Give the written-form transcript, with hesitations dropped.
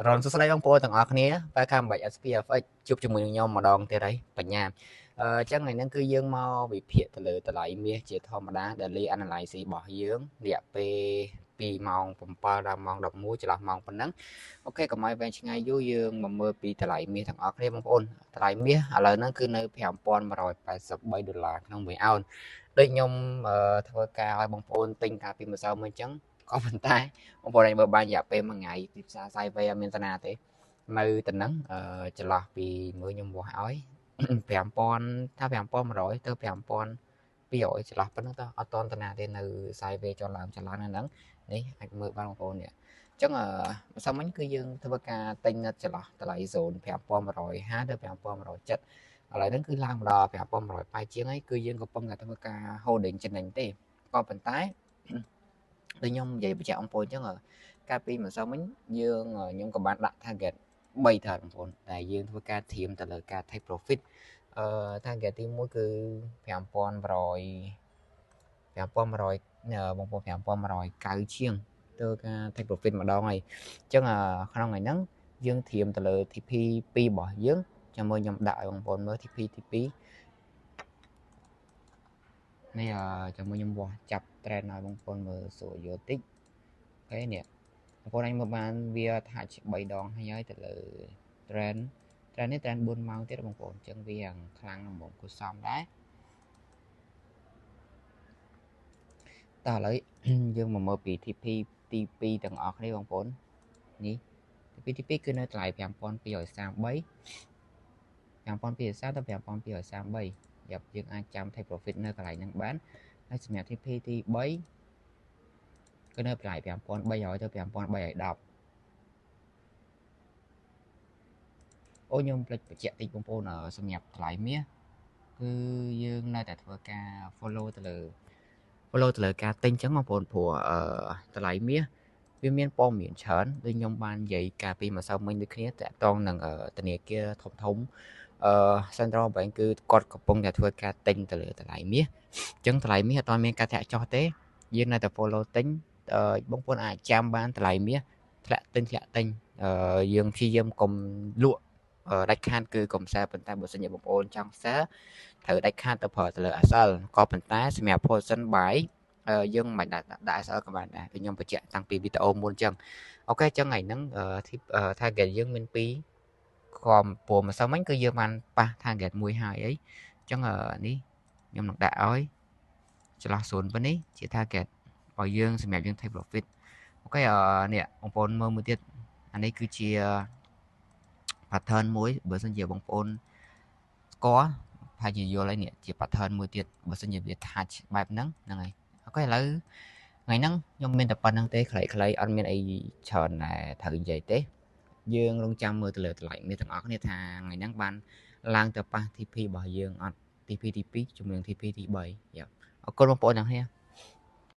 រនសួស្តីបងប្អូនទាំងអស់គ្នាបែរខាំបាច់ SPFX ជួបជាមួយនឹងខ្ញុំម្ដងទៀតហើយបញ្ញាអញ្ចឹងថ្ងៃនេះគឺយើងមកវិភាគទៅលើតម្លៃមាសជាធម្មតា daily analysis របស់យើងរយៈពេលពីម៉ោង7ដល់ម៉ោង11ចន្លោះម៉ោងប៉ុណ្ណឹងអូខេកុំឲ្យវែងឆ្ងាយយូរយើងមកមើលពីតម្លៃមាសទាំងអស់គ្នាបងប្អូនតម្លៃមាសឥឡូវហ្នឹងគឺនៅ$5,183ក្នុង1អោនដូចខ្ញុំធ្វើការឲ្យបងប្អូនទិញកាលពីម្សិលមិញអញ្ចឹងក៏ប៉ុន្តែបងប្អូនអាចមើលបានរយៈពេល1ថ្ងៃទីផ្សារ Sideways អត់មានតាណាទេនៅតំណឹងចន្លោះពីមើលខ្ញុំវាស់ឲ្យ5000ថា5100ទៅ5200ចន្លោះប៉ុណ្ណឹងតើអត់តន់តាណាទេនៅ Sideways ចុះឡើងហ្នឹងនេះអាចមើលបានបងប្អូននេះអញ្ចឹងម្សិលមិញគឺយើងធ្វើការទិញនៅចន្លោះតម្លៃ zone 5150ទៅ5170ឥឡូវហ្នឹងគឺឡើងមកដល់5180ជាងហើយគឺយើងកំពុងតែធ្វើការ holding ចំណេញទេក៏ប៉ុន្តែដូចខ្ញុំនិយាយបញ្ជាក់បងប្អូនអញ្ចឹងកាលពីម្សិលមិញយើងខ្ញុំក៏បានដាក់ target 3 target បងប្អូនតែយើងធ្វើការធៀមទៅលើការ take profit target ទី1គឺ5100បងប្អូន5190ជាងទៅការ take profit ម្ដងហើយអញ្ចឹងក្នុងថ្ងៃហ្នឹងយើងធៀមទៅលើ TP 2របស់យើងចាំមើលខ្ញុំដាក់ឲ្យបងប្អូនមើល TP ទី2នេះចាំមើលខ្ញុំវាស់ចាប់ trend ឲ្យបងប្អូនមើលស្រួលយល់តិចអូខេនេះបងប្អូនអាចមើលបានវាថាជា3ដងហើយទៅលើ trend នេះ trend 4ម៉ោងទៀតបងប្អូនអញ្ចឹងវាខ្លាំងណាស់បងគួរសមដែរតោះឥឡូវយើងមកមើលពី TP ទី2ទាំងអស់គ្នាបងប្អូននេះ TP ទី2គឺនៅតម្លៃ5233 5230ទៅ5233យើងអាចចាំ take profit នៅកន្លែងហ្នឹងបានហើយសម្រាប់ TP ទី3គឺនៅតម្លៃ5300ទៅ5310អូខ្ញុំភ្លេចបញ្ជាក់តិចបងប្អូនសម្រាប់តម្លៃមាសគឺយើងនៅតែធ្វើការ follow ទៅលើការទិញអញ្ចឹងបងប្អូនព្រោះតម្លៃមាសវាមានព័ត៌មានច្រើនដូចខ្ញុំបាននិយាយកាលពីម្សិលមិញដូចគ្នាតាក់ទងនឹងធនាគារធំCentral Bank គឺគាត់កំពុងតែធ្វើការទិញទៅលើតម្លៃមាសអញ្ចឹងតម្លៃមាសអត់មានការធាក់ចុះទេយើងនៅតែ follow ទិញបងប្អូនអាចចាំបានតម្លៃមាសធ្លាក់ទិញយើងព្យាយាមកុំលក់ដាច់ខាតគឺកុំសារប៉ុន្តែបើសិនជាបងប្អូនចង់សារត្រូវដាច់ខាតទៅប្រើទៅលើអសល់ក៏ប៉ុន្តែសម្រាប់ position buy យើងមិនដាក់អសល់ក៏បានដែរខ្ញុំបញ្ជាក់តាំងពីវីដេអូមុនអញ្ចឹងអូខេអញ្ចឹងថ្ងៃហ្នឹង target យើងមាន2ក្រុមព្រមម្សិលមិញគឺយើងបានប៉ះ target មួយហើយអីអញ្ចឹងនេះខ្ញុំនឹងដាក់ឲ្យចន្លោះ0ប៉ុណ្នេះជា target របស់យើងសម្រាប់យើង take profit អូខេនេះបងប្អូនមើលមួយទៀតអានេះគឺជា pattern មួយបើសិនជាបងប្អូនស្គាល់ហើយជាយល់ហើយនេះជា pattern មួយទៀតបើសិនជាវា touch បែបហ្នឹងហើយអូខេឥឡូវថ្ងៃហ្នឹងខ្ញុំមានតែប៉ុណ្្នឹងទេខ្លីៗអត់មានអីច្រើនដែរត្រូវនិយាយទេយើងរងចាំមើលទៅលើតម្លៃនេះទាំងអស់គ្នាថាថ្ងៃហ្នឹងបានឡើងទៅប៉ះ TP របស់យើងអត់ TP ទី2ជាមួយនឹង TP ទី3អរគុណបងប្អូនទាំងគ្នា